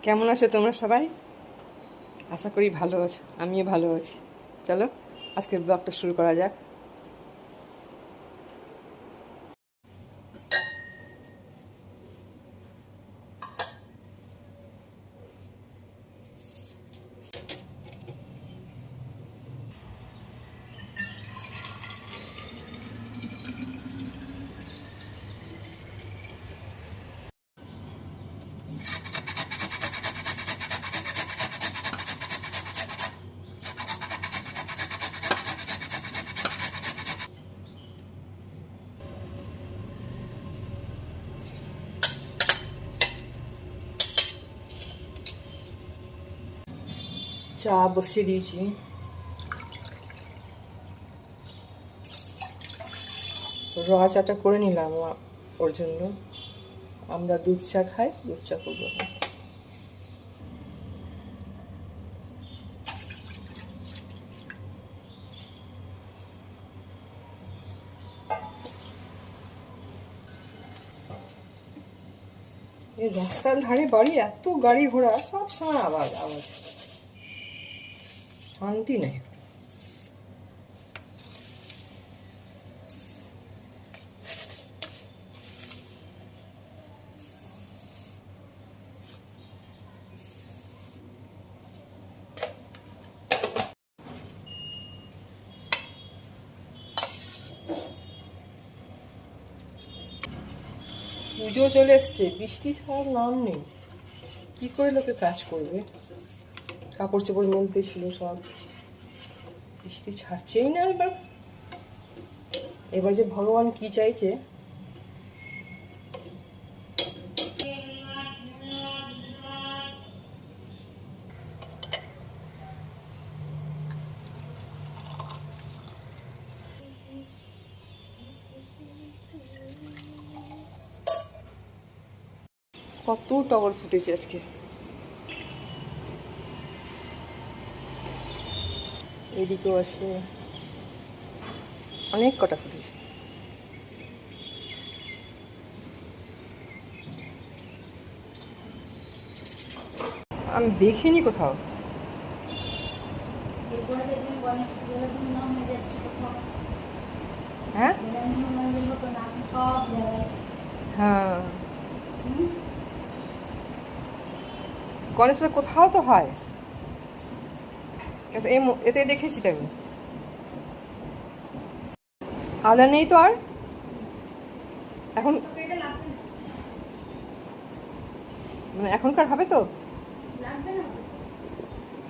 কেমন আছো তোমরা সবাই? আশা করি ভালো আছো, আমিও ভালো আছি। চলো আজকের ব্লগটা শুরু করা যাক। চা বসিয়ে দিয়েছি। র চাটা করে নিলাম ওর জন্য। আমরা দুধ চা খাই, দুধ চা করবো। এই রাস্তার ধারে বাড়ি, এত গাড়ি ঘোড়া, সব সময় আওয়াজ আওয়াজ, শান্তি নেই। পুজো চলে এসছে, বৃষ্টি ছাড়ার নাম নেই। কি করে লোকে কাজ করবে? কাপড় চোপড় মেলতে ছিল সব, বৃষ্টি ছাড়ছেই না। এবার এবার যে ভগবান কি চাইছে। কত টগর ফুটেছে আজকে। এদিকেও আছে, অনেক কটা ফুটেছে। আমি দেখিনি কোথাও। হ্যাঁ হ্যাঁ, গণেশ পুজো কোথাও তো হয়। এতে দেখেছি তো আমি। আলাদা নেই তো আর এখন, মানে এখনকার হবে তো।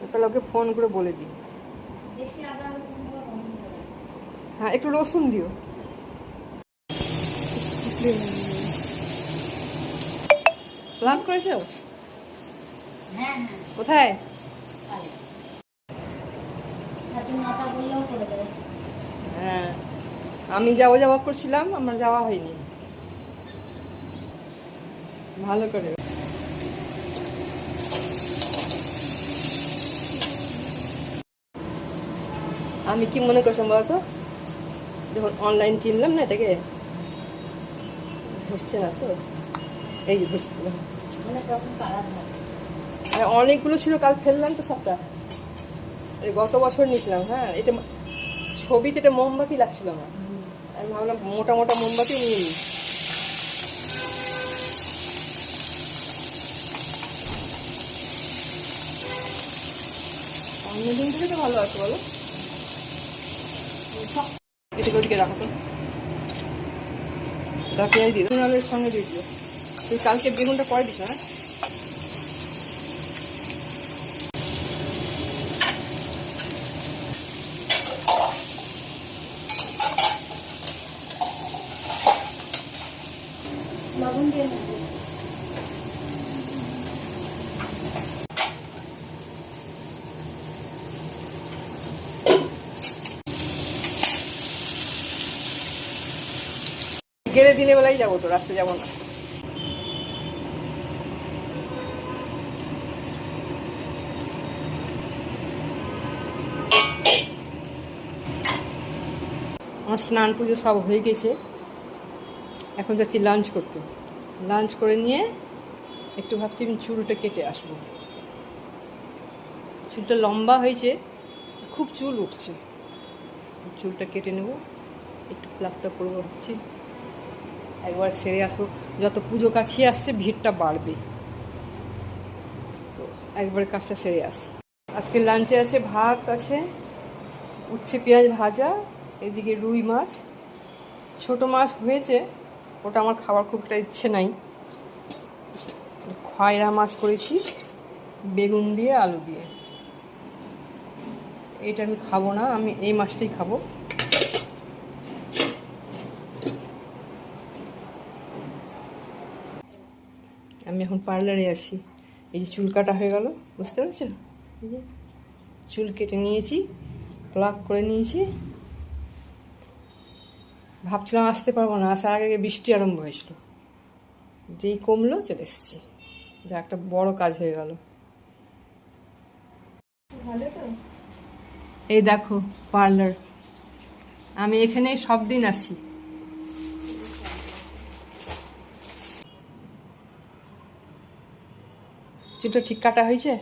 তাহলে ওকে ফোন করে বলে দিই। হ্যাঁ, একটু রসুন দিও। লাভ করেছো? কোথায়? হ্যাঁ, আমি যাওয়া করছিলাম, আমার যাওয়া হয়নি। ভালো করে। আমি কি মনে করছিলাম বলতো, যখন অনলাইন কিনলাম না এটাকে, ধরছে না তো, এই যে ধরছিল। অনেকগুলো ছিল, কাল ফেললাম তো সবটা। গত বছর নিয়েছিলাম। হ্যাঁ, এটা ছবিতে এটা মোমবাতি লাগছিল আমার। আমি ভাবলাম মোটা মোটা মোমবাতি নিয়ে নিই। অন্য দিন থেকে তো ভালো আছে বলো। এদিকে ওদিকে রাখো তো, পেঁয়াজ দিয়ে আলুর সঙ্গে দিয়ে দিও। তুই কালকে বেগুনটা পরে দিস না। লবণ দিয়ে গেলে দিনের বেলায় যাবো তো, রাত্রে যাবো না। আমার স্নান পুজো সব হয়ে গেছে, এখন যাচ্ছি লাঞ্চ করতে। লাঞ্চ করে নিয়ে একটু ভাবছি আমি চুলটা কেটে আসবো। চুলটা লম্বা হয়েছে, খুব চুল উঠছে, চুলটা কেটে নেব, একটু প্লাকটা করবো ভাবছি। একবার সেরে আসবো, যত পুজো কাছিয়ে আসছে ভিড়টা বাড়বে, তো একবারে কাজটা সেরে আসি। আজকে লাঞ্চে আছে ভাত আছে, উচ্ছে পেঁয়াজ ভাজা, এদিকে রুই মাছ, ছোট মাছ হয়েছে, ওটা আমার খাবার খুব একটা ইচ্ছে নাই। খয়রা মাছ করেছি বেগুন দিয়ে আলু দিয়ে, এটা আমি খাবো না, আমি এই মাছটাই খাবো। আমি এখন পার্লারে আছি, এই যে চুল কাটা হয়ে গেল, বুঝতে পারছো? এই যে চুল কেটে নিয়েছি, প্লাক করে নিয়েছি। ভাবছিলাম আসতে পারবো না, আসার আগে বৃষ্টি আরম্ভ হয়েছিল, যেই কমলো চলে এসেছি, যা একটা বড় কাজ হয়ে গেল। এই দেখো পার্লার, আমি এখানে সব দিন আসি। চুলটা ঠিক কাটা হয়েছে?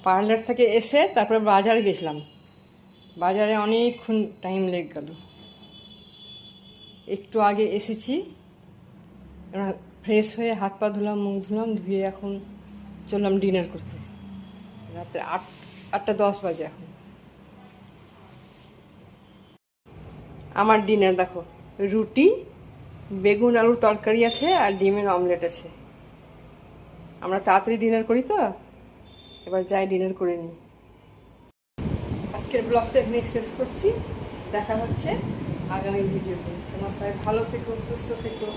পার্লার থেকে এসে তারপরে বাজারে গেছিলাম, বাজারে অনেকক্ষণ টাইম লেগে গেল। একটু আগে এসেছি, ফ্রেশ হয়ে হাত পা ধুলাম, মুখ ধুলাম, ধুয়ে এখন চললাম ডিনার করতে। রাতে 8টা 10 বাজে এখন। আমার ডিনার দেখো, রুটি, বেগুন আলুর তরকারি আছে আর ডিমের অমলেট আছে। আমরা তাড়াতাড়ি ডিনার করি তো, এবার যাই ডিনার করে নিই। আজকের ব্লগটা এখানে শেষ করছি, দেখা হচ্ছে আগামী ভিডিওতে। তোমার সবাই ভালো থেকো, সুস্থ থেকো।